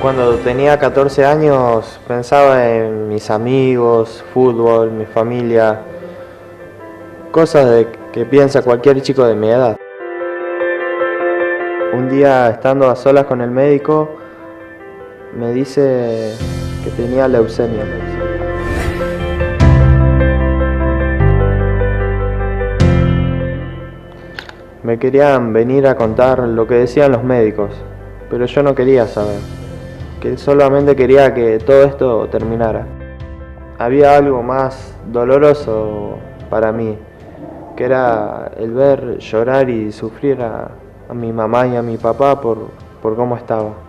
Cuando tenía 14 años pensaba en mis amigos, fútbol, mi familia, cosas que piensa cualquier chico de mi edad. Un día, estando a solas con el médico, me dice que tenía leucemia. Me querían venir a contar lo que decían los médicos, pero yo no quería saber, que solamente quería que todo esto terminara. Había algo más doloroso para mí, que era el ver llorar y sufrir a mi mamá y a mi papá por cómo estaba.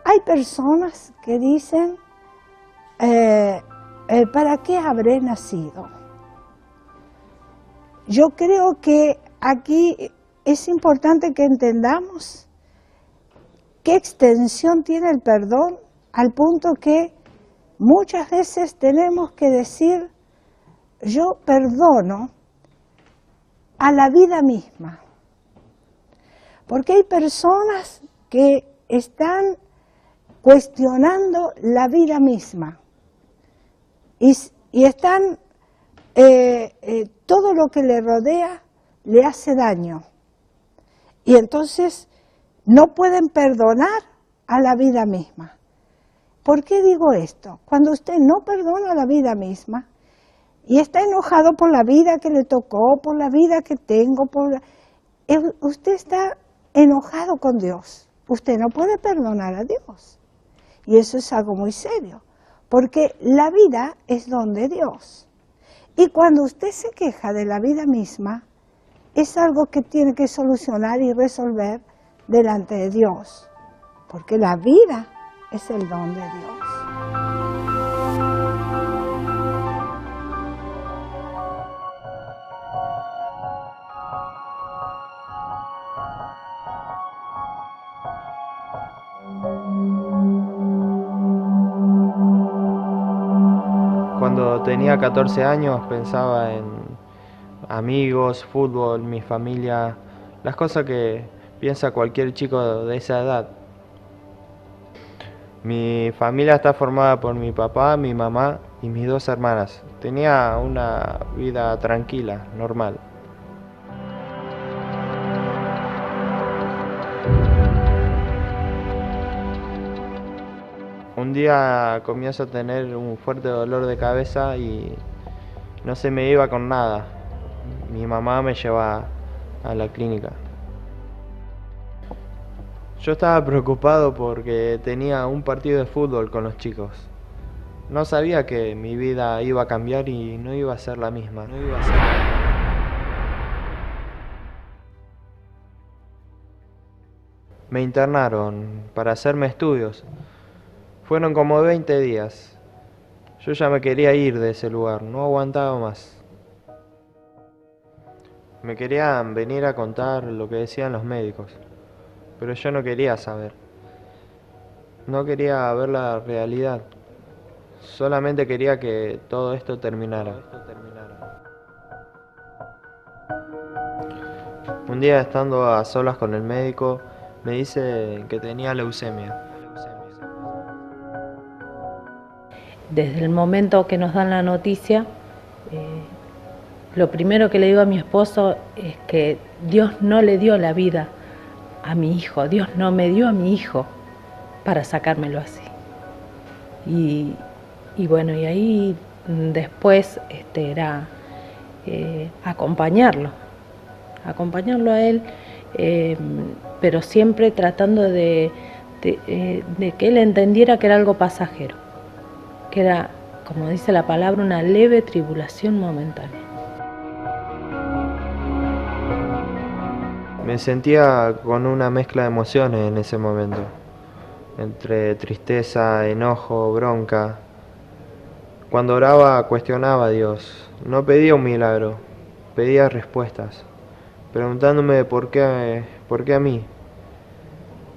Hay personas que dicen, ¿para qué habré nacido? Yo creo que aquí es importante que entendamos qué extensión tiene el perdón, al punto que muchas veces tenemos que decir, yo perdono a la vida misma. Porque hay personas que están cuestionando la vida misma y están, todo lo que le rodea le hace daño. Y entonces no pueden perdonar a la vida misma. ¿Por qué digo esto? Cuando usted no perdona a la vida misma y está enojado por la vida que le tocó, por la vida que tengo, usted está enojado con Dios. Usted no puede perdonar a Dios. Y eso es algo muy serio, porque la vida es don de Dios. Y cuando usted se queja de la vida misma, es algo que tiene que solucionar y resolver delante de Dios, porque la vida es el don de Dios. Cuando tenía 14 años pensaba en amigos, fútbol, mi familia, las cosas que piensa cualquier chico de esa edad. Mi familia está formada por mi papá, mi mamá y mis dos hermanas. Tenía una vida tranquila, normal. Un día comienzo a tener un fuerte dolor de cabeza y no se me iba con nada. Mi mamá me lleva a la clínica. Yo estaba preocupado porque tenía un partido de fútbol con los chicos. No sabía que mi vida iba a cambiar y no iba a ser la misma. Me internaron para hacerme estudios. Fueron como 20 días. Yo ya me quería ir de ese lugar, no aguantaba más. Me querían venir a contar lo que decían los médicos, pero yo no quería saber. No quería ver la realidad. Solamente quería que todo esto terminara. Un día, estando a solas con el médico, me dice que tenía leucemia. Desde el momento que nos dan la noticia, lo primero que le digo a mi esposo es que Dios no le dio la vida a mi hijo, Dios no me dio a mi hijo para sacármelo así. Y Y bueno, y ahí después era acompañarlo a él, pero siempre tratando de que él entendiera que era algo pasajero, que era, como dice la palabra, una leve tribulación momentánea. Me sentía con una mezcla de emociones en ese momento, entre tristeza, enojo, bronca. Cuando oraba cuestionaba a Dios, no pedía un milagro, pedía respuestas, preguntándome por qué a mí.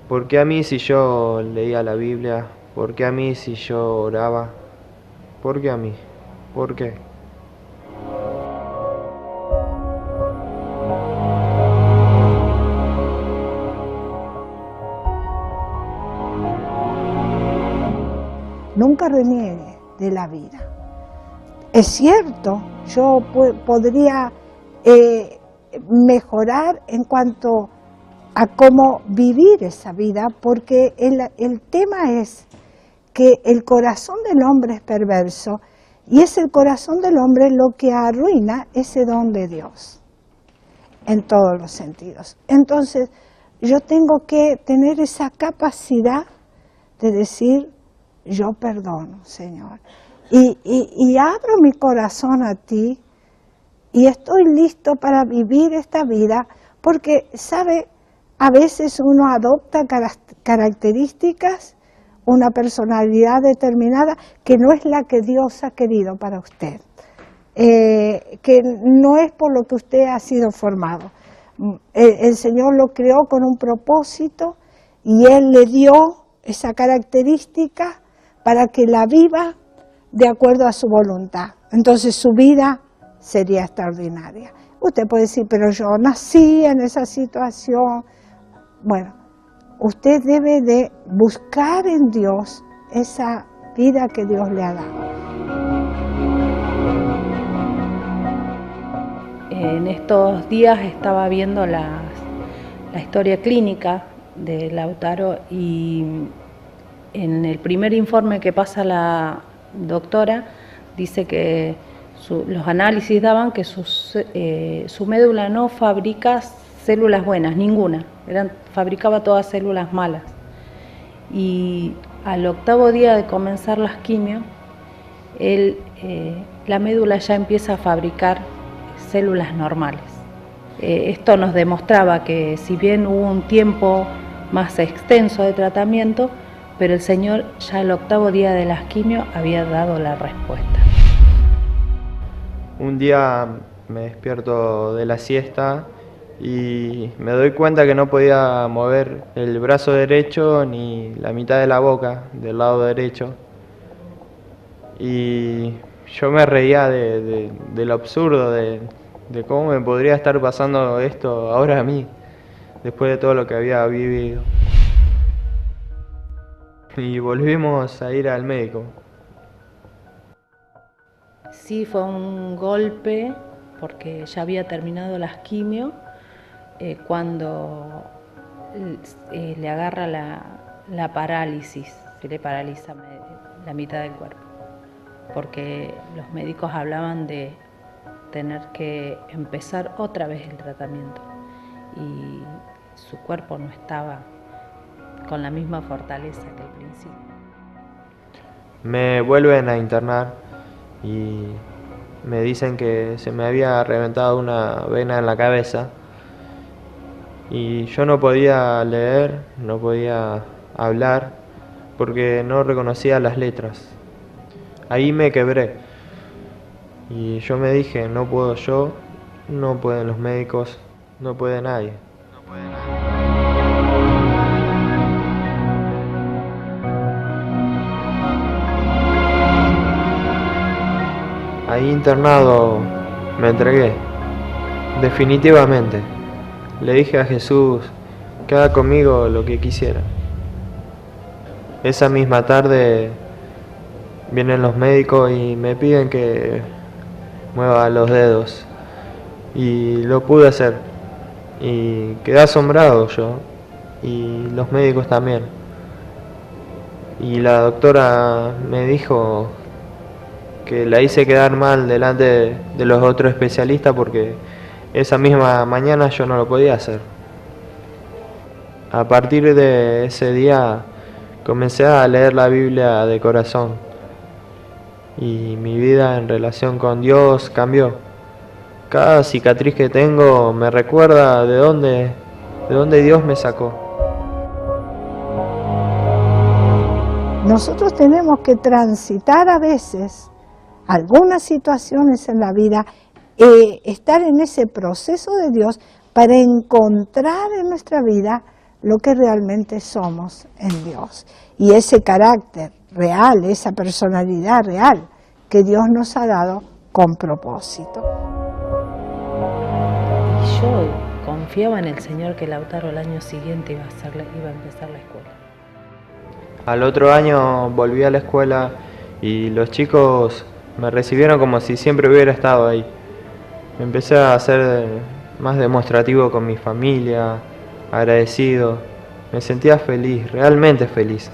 ¿Por qué a mí si yo leía la Biblia? ¿Por qué a mí si yo oraba? ¿Por qué a mí? ¿Por qué? Nunca reniegue de la vida. Es cierto, yo podría mejorar en cuanto a cómo vivir esa vida, porque el tema es que el corazón del hombre es perverso y es el corazón del hombre lo que arruina ese don de Dios, en todos los sentidos. Entonces, yo tengo que tener esa capacidad de decir, yo perdono, Señor, y abro mi corazón a ti, y estoy listo para vivir esta vida, porque, ¿sabe? A veces uno adopta características, una personalidad determinada que no es la que Dios ha querido para usted, que no es por lo que usted ha sido formado. El Señor lo creó con un propósito y Él le dio esa característica para que la viva de acuerdo a su voluntad. Entonces su vida sería extraordinaria. Usted puede decir, pero yo nací en esa situación. Bueno, usted debe de buscar en Dios esa vida que Dios le ha dado. En estos días estaba viendo la historia clínica de Lautaro y en el primer informe que pasa la doctora dice que los análisis daban que su médula no fabrica células buenas, ninguna, fabricaba todas células malas. Y al 8º día de comenzar las quimios, la médula ya empieza a fabricar células normales. Esto nos demostraba que si bien hubo un tiempo más extenso de tratamiento, pero el Señor ya el 8º día de las quimios había dado la respuesta. Un día me despierto de la siesta y me doy cuenta que no podía mover el brazo derecho ni la mitad de la boca del lado derecho. Y yo me reía de lo absurdo, de cómo me podría estar pasando esto ahora a mí, después de todo lo que había vivido. Y volvimos a ir al médico. Sí, fue un golpe porque ya había terminado las quimios cuando le agarra la parálisis, se le paraliza la mitad del cuerpo, porque los médicos hablaban de tener que empezar otra vez el tratamiento y su cuerpo no estaba con la misma fortaleza que al principio. Me vuelven a internar y me dicen que se me había reventado una vena en la cabeza y yo no podía leer, no podía hablar porque no reconocía las letras. Ahí me quebré y yo me dije, no puedo yo, no pueden los médicos, no puede nadie. Ahí internado me entregué, definitivamente. Le dije a Jesús que haga conmigo lo que quisiera. Esa misma tarde vienen los médicos y me piden que mueva los dedos. Y lo pude hacer. Y quedé asombrado yo. Y los médicos también. Y la doctora me dijo que la hice quedar mal delante de los otros especialistas porque esa misma mañana yo no lo podía hacer. A partir de ese día comencé a leer la Biblia de corazón y mi vida en relación con Dios cambió. Cada cicatriz que tengo me recuerda de dónde Dios me sacó. Nosotros tenemos que transitar a veces algunas situaciones en la vida, estar en ese proceso de Dios para encontrar en nuestra vida lo que realmente somos en Dios. Y ese carácter real, esa personalidad real que Dios nos ha dado con propósito. Y yo confiaba en el Señor que Lautaro el año siguiente iba a empezar la escuela. Al otro año volví a la escuela y los chicos me recibieron como si siempre hubiera estado ahí. Empecé a ser más demostrativo con mi familia, agradecido. Me sentía feliz, realmente feliz.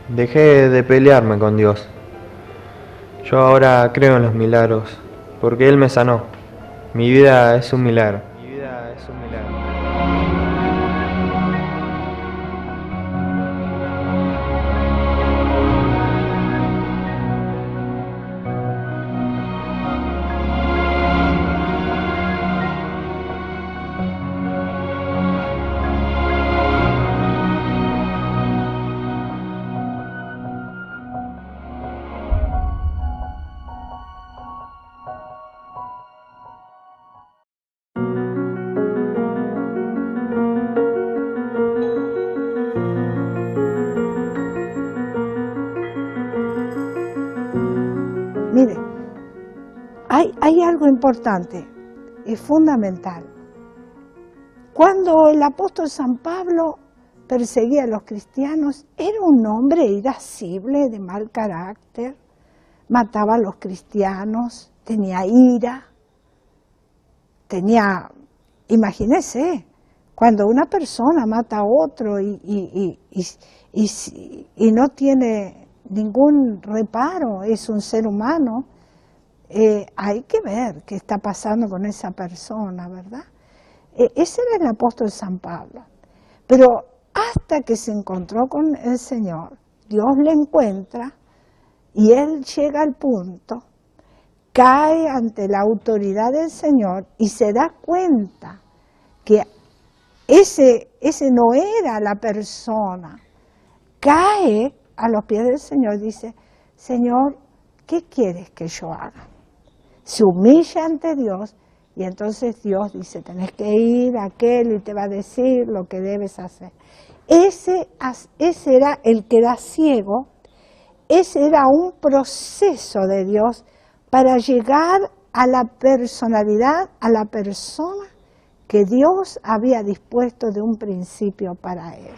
Dejé de pelearme con Dios. Yo ahora creo en los milagros, porque Él me sanó. Mi vida es un milagro. Mi vida es un milagro. Mire, hay algo importante y fundamental. Cuando el apóstol San Pablo perseguía a los cristianos, era un hombre irascible, de mal carácter, mataba a los cristianos, tenía ira, imagínese, cuando una persona mata a otro y no tiene ningún reparo, es un ser humano, hay que ver qué está pasando con esa persona, ¿verdad? Ese era el apóstol San Pablo. Pero hasta que se encontró con el Señor, Dios le encuentra y él llega al punto, cae ante la autoridad del Señor y se da cuenta que ese no era la persona. Cae a los pies del Señor y dice, Señor, ¿qué quieres que yo haga? Se humilla ante Dios y entonces Dios dice, tenés que ir a aquel y te va a decir lo que debes hacer. Ese era el que era ciego, ese era un proceso de Dios para llegar a la personalidad, a la persona que Dios había dispuesto de un principio para él.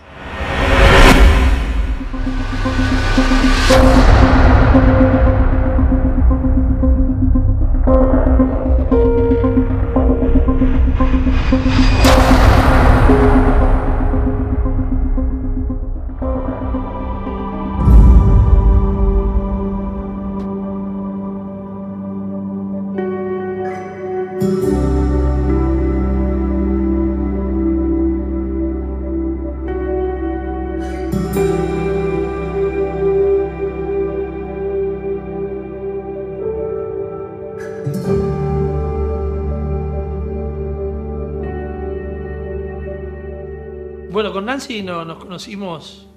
Bueno, con Nancy nos conocimos,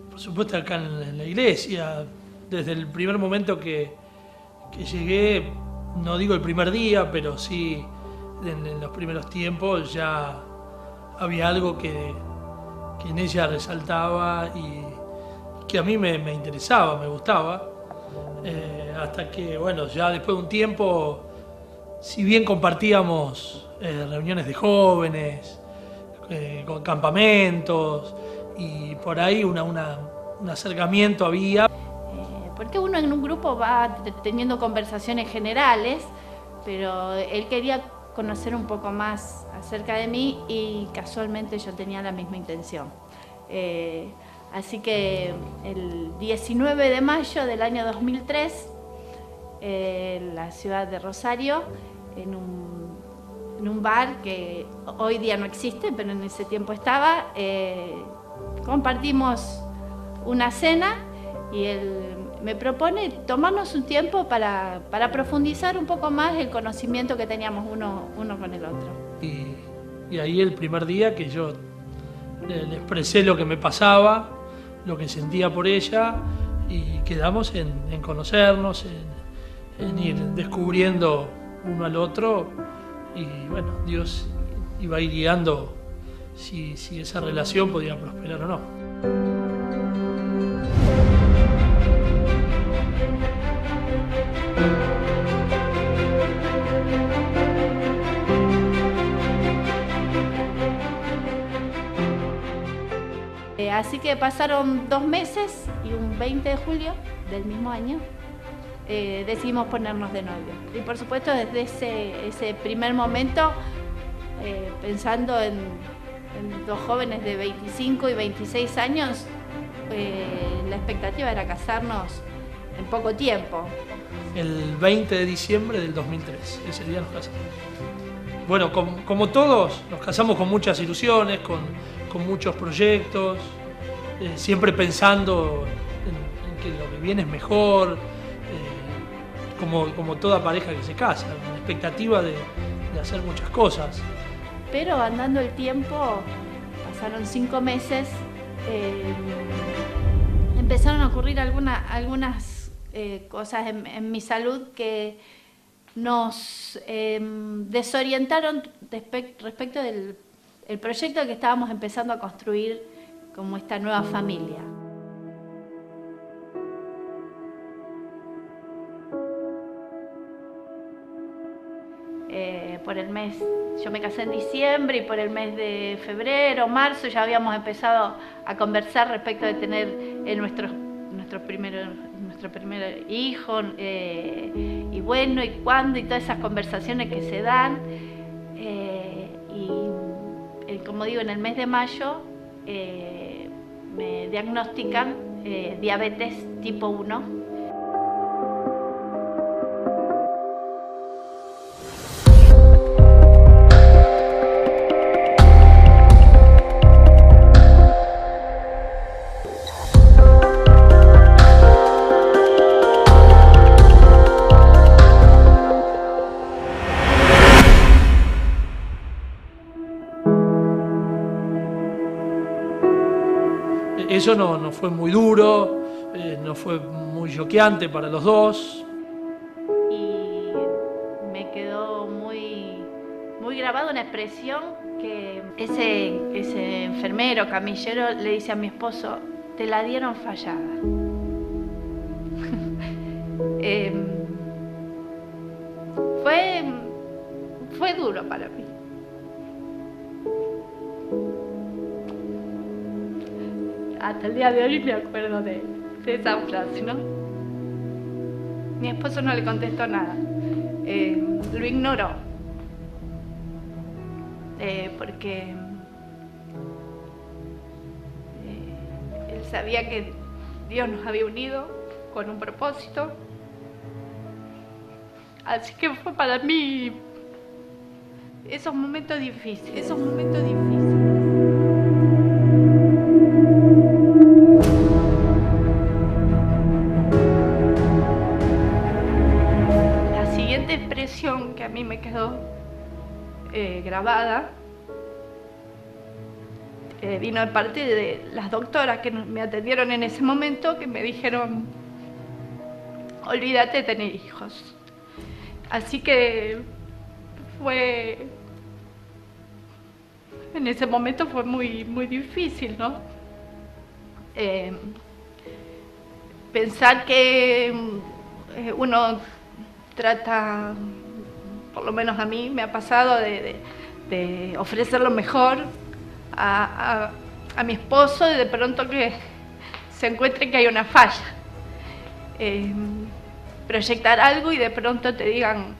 por supuesto, acá en la iglesia. Desde el primer momento que llegué, no digo el primer día, pero sí en los primeros tiempos ya había algo que en ella resaltaba y que a mí me interesaba, me gustaba. Hasta que, bueno, ya después de un tiempo, si bien compartíamos reuniones de jóvenes, con campamentos y por ahí un acercamiento había. Porque uno en un grupo va teniendo conversaciones generales, pero él quería conocer un poco más acerca de mí y casualmente yo tenía la misma intención. Así que el 19 de mayo del año 2003, en la ciudad de Rosario, en un bar que hoy día no existe, pero en ese tiempo estaba, compartimos una cena y él me propone tomarnos un tiempo para profundizar un poco más el conocimiento que teníamos uno con el otro. Y ahí el primer día que yo le expresé lo que me pasaba, lo que sentía por ella, y quedamos en conocernos, en ir descubriendo uno al otro, y bueno, Dios iba a ir guiando si esa relación podía prosperar o no. Así que pasaron 2 meses y un 20 de julio del mismo año decidimos ponernos de novio. Y por supuesto desde ese primer momento, pensando en 2 jóvenes de 25 y 26 años, la expectativa era casarnos en poco tiempo. El 20 de diciembre del 2003, ese día nos casamos. Bueno, como todos, nos casamos con muchas ilusiones, con muchos proyectos, siempre pensando en que lo que viene es mejor, como toda pareja que se casa, con la expectativa de hacer muchas cosas. Pero andando el tiempo, pasaron 5 meses, empezaron a ocurrir algunas cosas en mi salud que nos desorientaron respecto del proyecto que estábamos empezando a construir como esta nueva familia. Por el mes, yo me casé en diciembre, y por el mes de febrero, marzo, ya habíamos empezado a conversar respecto de tener nuestro primer hijo, y bueno, y cuándo, y todas esas conversaciones que se dan. Y como digo, en el mes de mayo me diagnostican diabetes tipo 1. Eso no fue muy duro, no fue muy choqueante para los dos. Y me quedó muy grabado una expresión que ese enfermero, camillero, le dice a mi esposo: te la dieron fallada. Fue duro para mí. Hasta el día de hoy me acuerdo de esa frase, ¿no? Mi esposo no le contestó nada, lo ignoró, porque él sabía que Dios nos había unido con un propósito, así que fue para mí esos momentos difíciles. Que a mí me quedó grabada vino de parte de las doctoras que me atendieron en ese momento, que me dijeron: olvídate de tener hijos. Así que en ese momento fue muy difícil, ¿no? Pensar que uno trata, por lo menos a mí me ha pasado, de ofrecer lo mejor a mi esposo, y de pronto que se encuentre que hay una falla. Proyectar algo y de pronto te digan: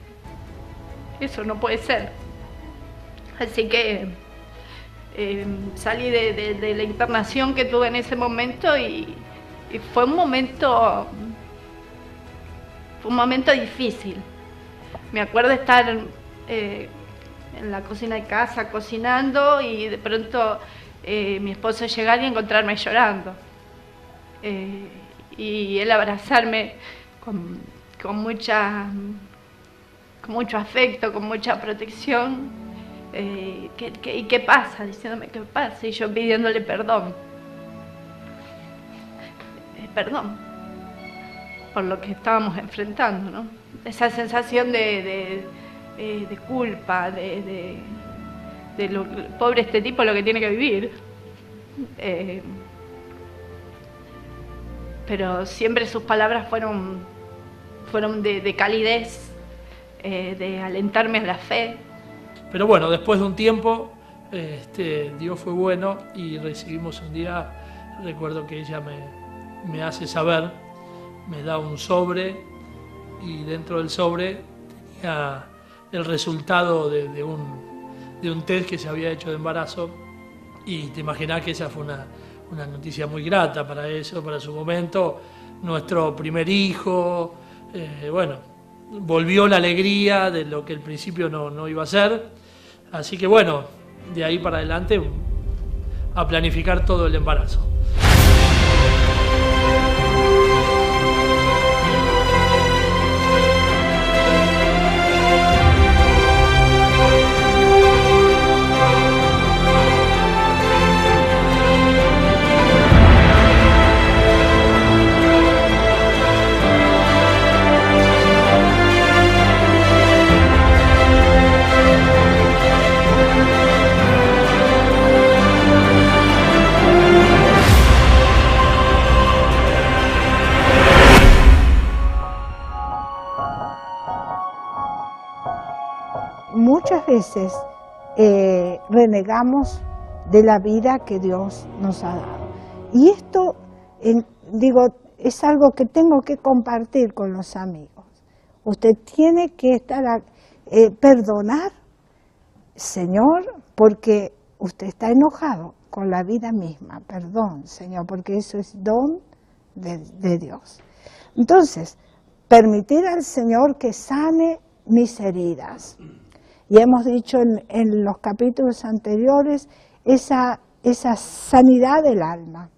eso no puede ser. Así que salí de la internación que tuve en ese momento y fue un momento difícil. Me acuerdo de estar en la cocina de casa cocinando y de pronto mi esposo llegar y encontrarme llorando. Y él abrazarme con mucho afecto, con mucha protección. ¿Y qué pasa? Diciéndome qué pasa y yo pidiéndole perdón. Perdón por lo que estábamos enfrentando, ¿no? Esa sensación de culpa, de lo pobre este tipo lo que tiene que vivir. Pero siempre sus palabras fueron de calidez, de alentarme a la fe. Pero bueno, después de un tiempo, Dios fue bueno y recibimos un día, recuerdo que ella me hace saber, me da un sobre y dentro del sobre tenía el resultado de un test que se había hecho de embarazo y te imaginás que esa fue una noticia muy grata para eso, para su momento, nuestro primer hijo, bueno, volvió la alegría de lo que al principio no iba a ser, así que bueno, de ahí para adelante a planificar todo el embarazo. Muchas veces renegamos de la vida que Dios nos ha dado. Y esto, es algo que tengo que compartir con los amigos. Usted tiene que perdonar, Señor, porque usted está enojado con la vida misma. Perdón, Señor, porque eso es don de Dios. Entonces, permitir al Señor que sane mis heridas. Y hemos dicho en los capítulos anteriores esa sanidad del alma.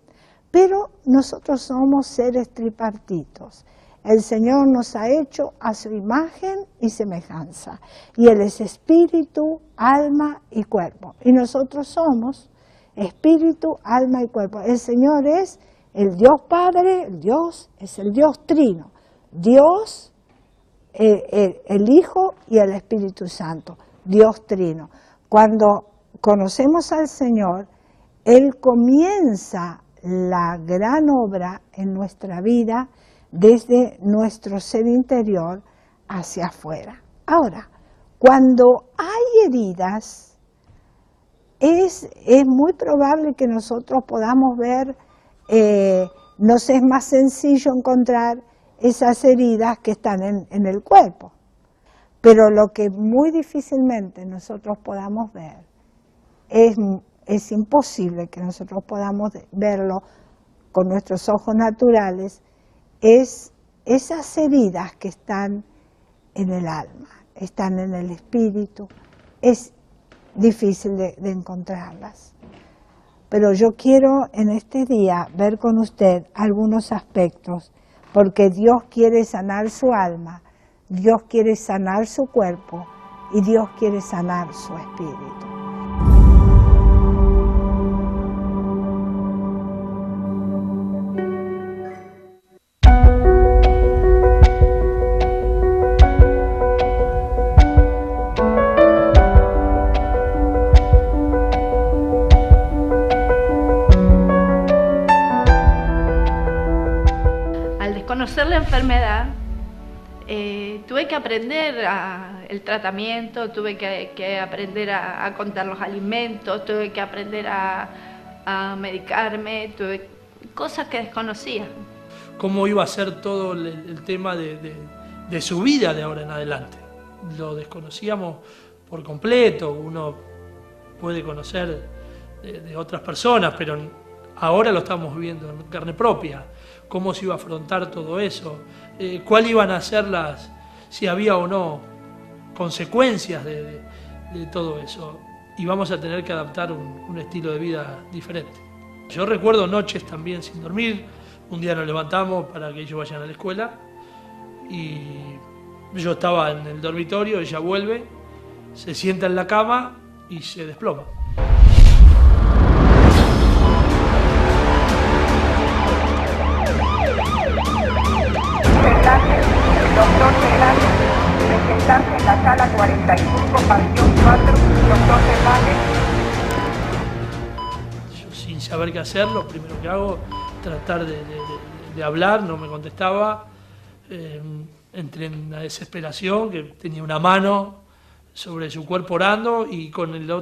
Pero nosotros somos seres tripartitos. El Señor nos ha hecho a su imagen y semejanza. Y Él es espíritu, alma y cuerpo. Y nosotros somos espíritu, alma y cuerpo. El Señor es el Dios Padre, el Dios es el Dios Trino. Dios, el Hijo y el Espíritu Santo, Dios Trino. Cuando conocemos al Señor, Él comienza la gran obra en nuestra vida desde nuestro ser interior hacia afuera. Ahora, cuando hay heridas, es muy probable que nosotros podamos ver, nos es más sencillo encontrar esas heridas que están en el cuerpo. Pero lo que muy difícilmente nosotros podamos ver, es imposible que nosotros podamos verlo con nuestros ojos naturales, es esas heridas que están en el alma, están en el espíritu, es difícil de encontrarlas. Pero yo quiero en este día ver con usted algunos aspectos, porque Dios quiere sanar su alma, Dios quiere sanar su cuerpo y Dios quiere sanar su espíritu. Conocer la enfermedad, tuve que aprender el tratamiento, tuve que aprender a contar los alimentos, tuve que aprender a medicarme, tuve cosas que desconocía. ¿Cómo iba a ser todo el tema de su vida de ahora en adelante? Lo desconocíamos por completo. Uno puede conocer de otras personas, pero ahora lo estamos viviendo en carne propia. Cómo se iba a afrontar todo eso, cuáles iban a ser si había o no consecuencias de todo eso. Y vamos a tener que adaptar un estilo de vida diferente. Yo recuerdo noches también sin dormir. Un día nos levantamos para que ellos vayan a la escuela y yo estaba en el dormitorio, ella vuelve, se sienta en la cama y se desploma. Doctor Fernández, presentarse en la sala 45, pabellón 4, doctor Fernández. Yo sin saber qué hacer, lo primero que hago es tratar de hablar, no me contestaba. Entré en una desesperación, que tenía una mano sobre su cuerpo orando y con la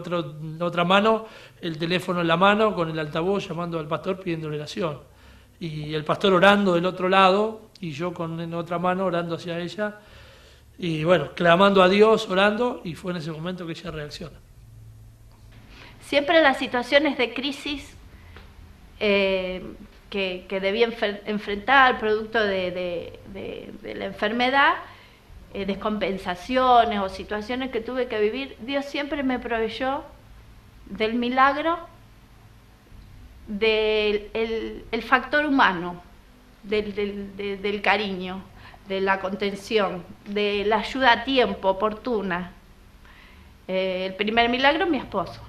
otra mano, el teléfono en la mano, con el altavoz llamando al pastor pidiendo oración. Y el pastor orando del otro lado y yo con la otra mano orando hacia ella y bueno, clamando a Dios, orando, y fue en ese momento que ella reacciona. Siempre en las situaciones de crisis que debía enfrentar producto de la enfermedad, descompensaciones o situaciones que tuve que vivir, Dios siempre me proveyó del milagro, del el factor humano, del cariño, de la contención, de la ayuda a tiempo, oportuna. El primer milagro, mi esposo.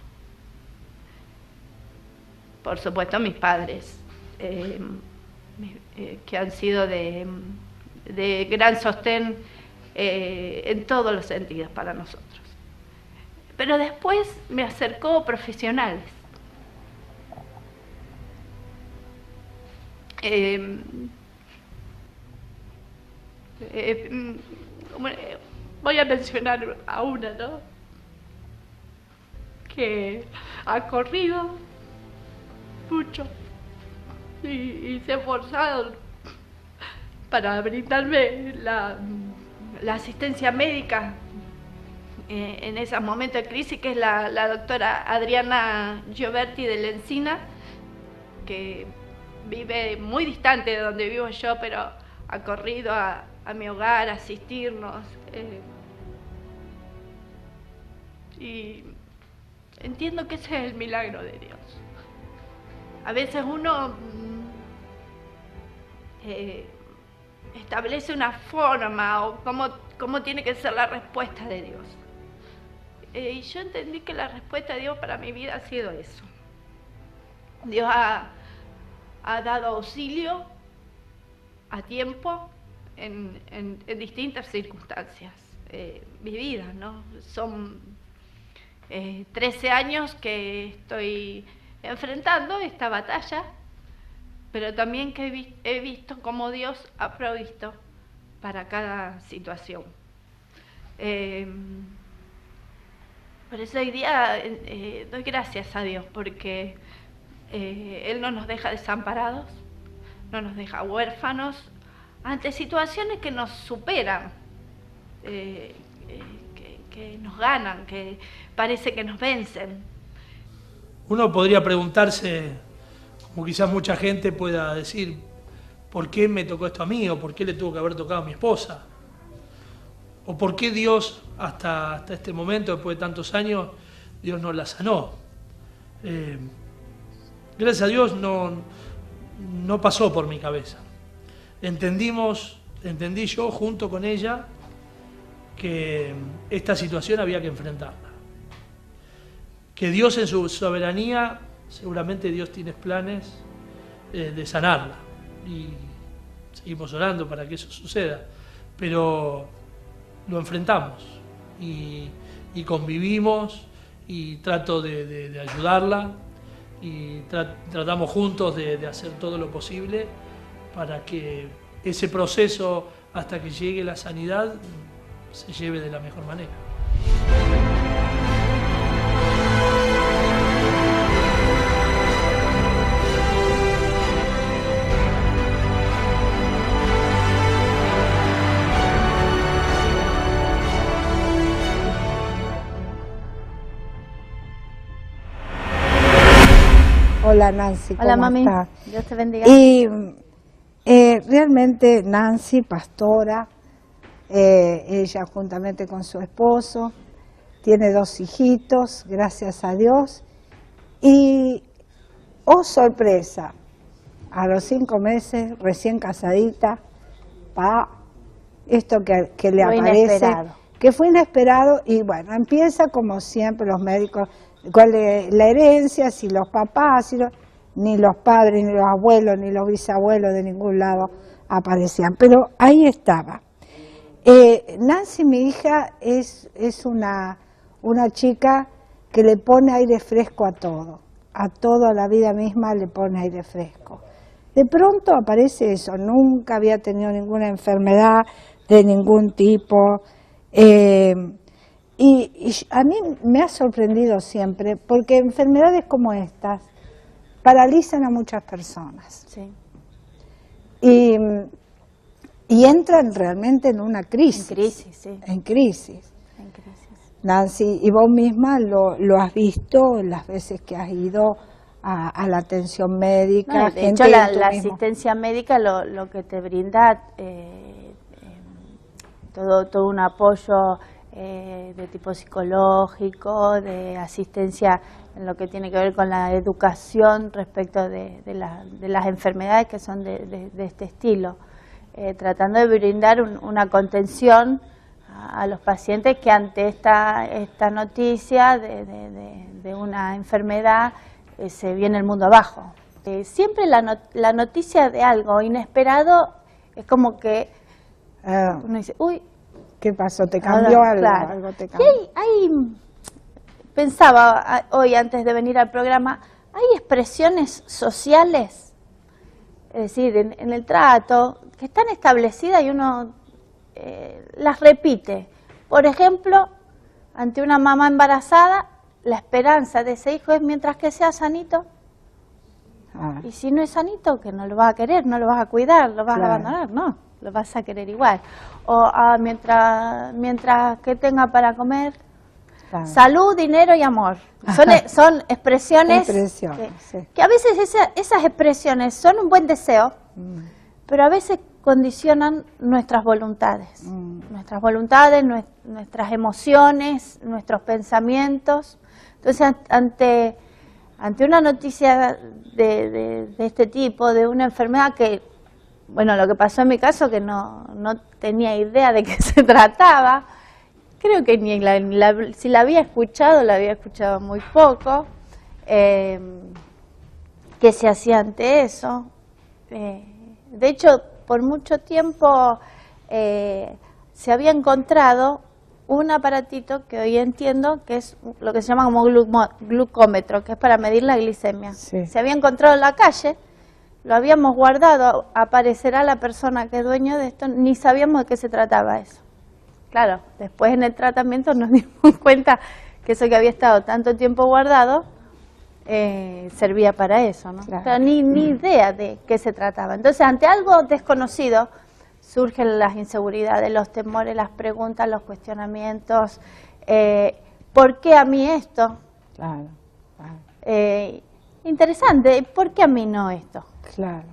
Por supuesto, mis padres, que han sido de gran sostén en todos los sentidos para nosotros. Pero después me acercó profesionales. Voy a mencionar a una, ¿no? Que ha corrido mucho y se ha esforzado para brindarme la asistencia médica en esos momentos de crisis, que es la doctora Adriana Gioberti de la Encina, que vive muy distante de donde vivo yo, pero ha corrido a mi hogar a asistirnos. Y entiendo que ese es el milagro de Dios. A veces uno establece una forma o cómo tiene que ser la respuesta de Dios. Y yo entendí que la respuesta de Dios para mi vida ha sido eso. Dios ha dado auxilio a tiempo en distintas circunstancias vividas, ¿no? Son 13 años que estoy enfrentando esta batalla, pero también que he visto cómo Dios ha provisto para cada situación. Por eso hoy día doy gracias a Dios, porque Él no nos deja desamparados, no nos deja huérfanos ante situaciones que nos superan, que nos ganan, que parece que nos vencen. Uno podría preguntarse, como quizás mucha gente pueda decir, ¿por qué me tocó esto a mí? ¿O por qué le tuvo que haber tocado a mi esposa? ¿O por qué Dios, hasta este momento, después de tantos años, Dios no la sanó? Gracias a Dios no pasó por mi cabeza. Entendí yo junto con ella que esta situación había que enfrentarla. Que Dios en su soberanía, seguramente Dios tiene planes de sanarla. Y seguimos orando para que eso suceda. Pero lo enfrentamos y convivimos y trato de ayudarla y tratamos juntos de hacer todo lo posible para que ese proceso hasta que llegue la sanidad se lleve de la mejor manera. Hola Nancy, ¿cómo Hola mami, estás? Dios te bendiga. Y realmente Nancy, pastora, ella juntamente con su esposo, tiene 2 hijitos, gracias a Dios. Y, oh sorpresa, a los 5 meses, recién casadita, esto que le Fue aparece, inesperado. que fue inesperado, y bueno, empieza como siempre los médicos, cuál es la herencia, si los papás, ni los padres, ni los abuelos, ni los bisabuelos de ningún lado aparecían, pero ahí estaba. Nancy, mi hija, es una chica que le pone aire fresco a todo, a la vida misma le pone aire fresco. De pronto aparece eso, nunca había tenido ninguna enfermedad de ningún tipo, y a mí me ha sorprendido siempre, porque enfermedades como estas paralizan a muchas personas. Sí. Y entran realmente en una crisis. En crisis, sí. En crisis. En crisis. Nancy, y vos misma lo has visto las veces que has ido a la atención médica. No, de hecho, la asistencia médica lo que te brinda todo un apoyo de tipo psicológico, de asistencia en lo que tiene que ver con la educación respecto de las enfermedades que son de este estilo, tratando de brindar una contención a los pacientes que ante esta noticia de una enfermedad se viene el mundo abajo. Siempre la noticia de algo inesperado es como que uno dice, uy, ¿qué pasó? ¿Te cambió algo? Claro. ¿Algo te cambió? Pensaba hoy antes de venir al programa, hay expresiones sociales, es decir, en el trato, que están establecidas y uno las repite. Por ejemplo, ante una mamá embarazada, la esperanza de ese hijo es mientras que sea sanito. Y si no es sanito, que no lo vas a querer, no lo vas a cuidar, lo vas a abandonar, no, lo vas a querer igual. O mientras que tenga para comer, salud, dinero y amor. Son expresiones que a veces esas expresiones son un buen deseo, pero a veces condicionan nuestras voluntades, nuestras emociones, nuestros pensamientos. Entonces, ante una noticia de este tipo, de una enfermedad que, bueno, lo que pasó en mi caso, que no tenía idea de qué se trataba, creo que si la había escuchado muy poco, ¿qué se hacía ante eso? De hecho, por mucho tiempo se había encontrado un aparatito que hoy entiendo que es lo que se llama como glucómetro, que es para medir la glicemia. Sí. Se había encontrado en la calle, lo habíamos guardado, aparecerá la persona que es dueño de esto, ni sabíamos de qué se trataba eso. Claro, después en el tratamiento nos dimos cuenta que eso que había estado tanto tiempo guardado servía para eso, ¿no? Claro. Pero ni idea de qué se trataba. Entonces, ante algo desconocido, surgen las inseguridades, los temores, las preguntas, los cuestionamientos. ¿Por qué a mí esto? Claro. Interesante, ¿por qué a mí no esto? Claro.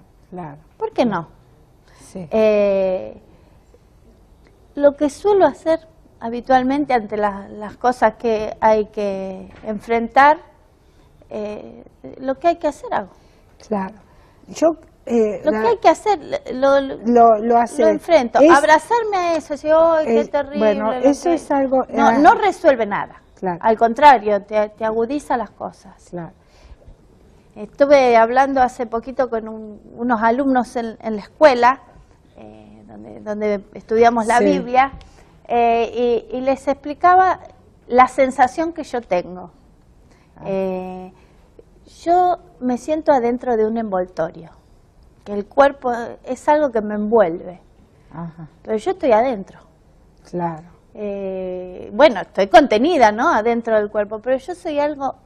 ¿Por qué no? Sí. Lo que suelo hacer habitualmente ante las cosas que hay que enfrentar, lo que hay que hacer hago. Claro. Lo que hay que hacer, lo enfrento. Abrazarme a eso, decir, ¡ay, qué terrible! Bueno, eso es algo... No resuelve nada. Claro. Al contrario, te agudiza las cosas. Claro. Estuve hablando hace poquito con unos alumnos en la escuela, donde estudiamos la Biblia, y les explicaba la sensación que yo tengo. Yo me siento adentro de un envoltorio, que el cuerpo es algo que me envuelve, pero yo estoy adentro. Claro. Bueno, estoy contenida, ¿no?, adentro del cuerpo, pero yo soy algo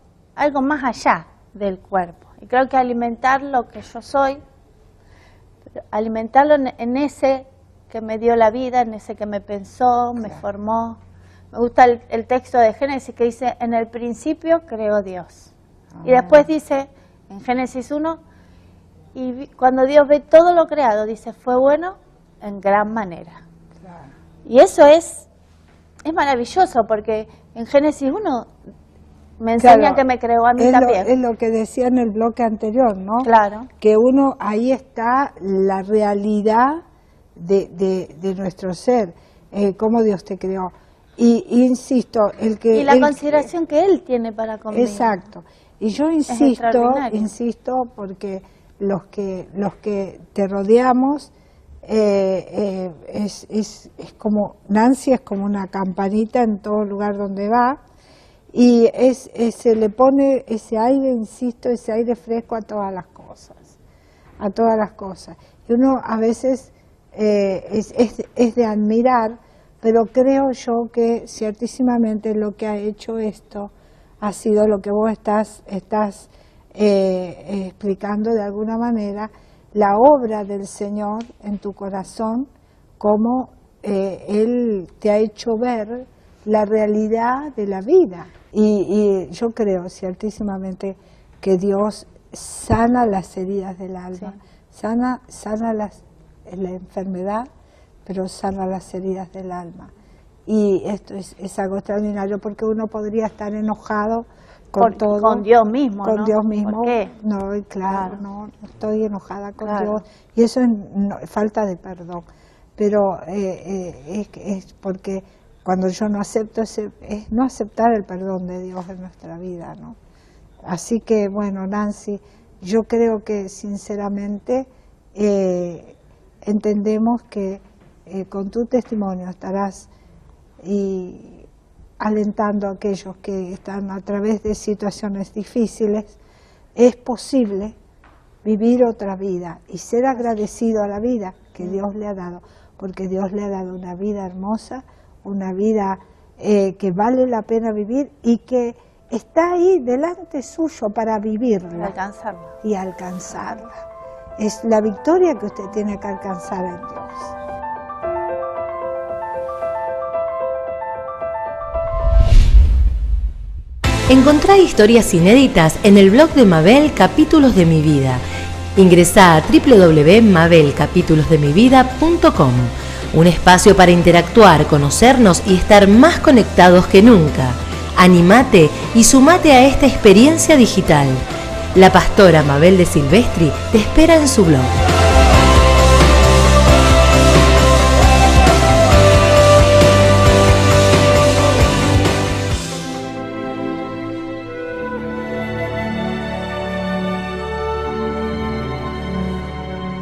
más allá del cuerpo. Y creo que alimentar lo que yo soy, alimentarlo en ese que me dio la vida, en ese que me pensó, me formó. Me gusta el texto de Génesis que dice, en el principio creó Dios. Y después dice, en Génesis 1, y cuando Dios ve todo lo creado, dice, fue bueno en gran manera. Claro. Y eso es maravilloso, porque en Génesis 1 me enseña Claro, que me creó a mí es también. es lo que decía en el bloque anterior, ¿no? Claro. Que uno, ahí está la realidad de nuestro ser, cómo Dios te creó. Y insisto, Y la consideración que Él tiene para conmigo. Exacto. Y yo extraordinario. insisto, porque los que te rodeamos, es como, Nancy es como una campanita en todo lugar donde va, y se le pone ese aire, insisto, ese aire fresco a todas las cosas, a todas las cosas. Y uno a veces es de admirar, pero creo yo que ciertísimamente lo que ha hecho esto ha sido lo que vos estás explicando de alguna manera, la obra del Señor en tu corazón, cómo Él te ha hecho ver la realidad de la vida. Y yo creo ciertísimamente que Dios sana las heridas del alma, sí. sana la enfermedad, pero sana las heridas del alma. Y esto es algo extraordinario, porque uno podría estar enojado con todo. Con Dios mismo, con ¿no? Dios mismo. ¿Por qué? No, claro, no estoy enojada con Claro. Dios. Y eso es falta de perdón. Pero es porque cuando yo no acepto es no aceptar el perdón de Dios en nuestra vida, ¿no? Así que, bueno, Nancy, yo creo que sinceramente entendemos que con tu testimonio estarás alentando a aquellos que están a través de situaciones difíciles. Es posible vivir otra vida y ser agradecido a la vida que Dios le ha dado, porque Dios le ha dado una vida hermosa, una vida que vale la pena vivir y que está ahí delante suyo para vivirla y alcanzarla. Es la victoria que usted tiene que alcanzar en Dios. Encontrá historias inéditas en el blog de Mabel Capítulos de mi vida. Ingresá a www.mabelcapitulosdemivida.com, un espacio para interactuar, conocernos y estar más conectados que nunca. Animate y sumate a esta experiencia digital. La pastora Mabel de Silvestri te espera en su blog.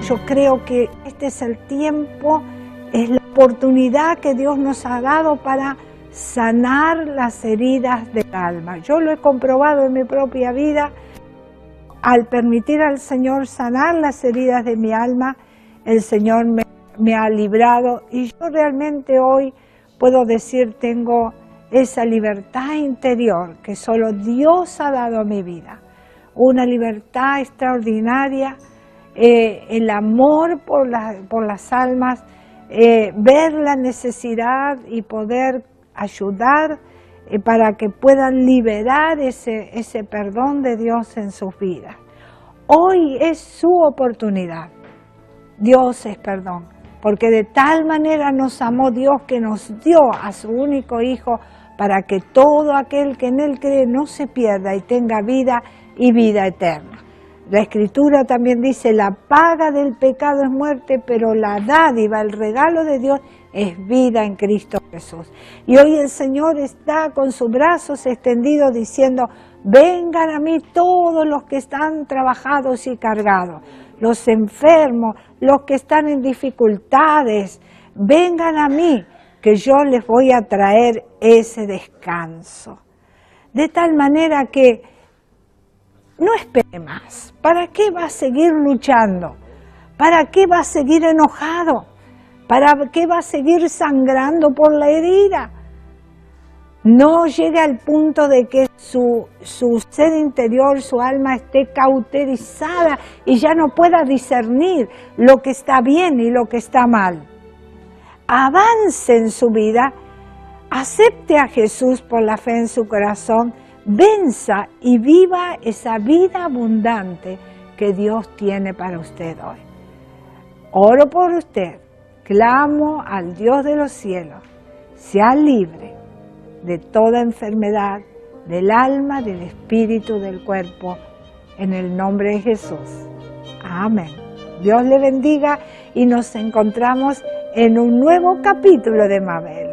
Yo creo que este es el tiempo, es la oportunidad que Dios nos ha dado para sanar las heridas del alma. Yo lo he comprobado en mi propia vida. Al permitir al Señor sanar las heridas de mi alma, el Señor me ha librado, y yo realmente hoy puedo decir, tengo esa libertad interior que solo Dios ha dado a mi vida. Una libertad extraordinaria. El amor por las almas, ver la necesidad y poder ayudar para que puedan liberar ese perdón de Dios en sus vidas. Hoy es su oportunidad. Dios es perdón, porque de tal manera nos amó Dios que nos dio a su único Hijo para que todo aquel que en Él cree no se pierda y tenga vida y vida eterna. La Escritura también dice, la paga del pecado es muerte, pero la dádiva, el regalo de Dios es vida en Cristo Jesús. Y hoy el Señor está con sus brazos extendidos diciendo, vengan a mí todos los que están trabajados y cargados, los enfermos, los que están en dificultades, vengan a mí, que yo les voy a traer ese descanso. De tal manera que no espere más. ¿Para qué va a seguir luchando? ¿Para qué va a seguir enojado? ¿Para qué va a seguir sangrando por la herida? No llegue al punto de que su ser interior, su alma esté cauterizada y ya no pueda discernir lo que está bien y lo que está mal. Avance en su vida, acepte a Jesús por la fe en su corazón, venza y viva esa vida abundante que Dios tiene para usted hoy. Oro por usted, clamo al Dios de los cielos, sea libre de toda enfermedad, del alma, del espíritu, del cuerpo, en el nombre de Jesús. Amén. Dios le bendiga y nos encontramos en un nuevo capítulo de Mabel.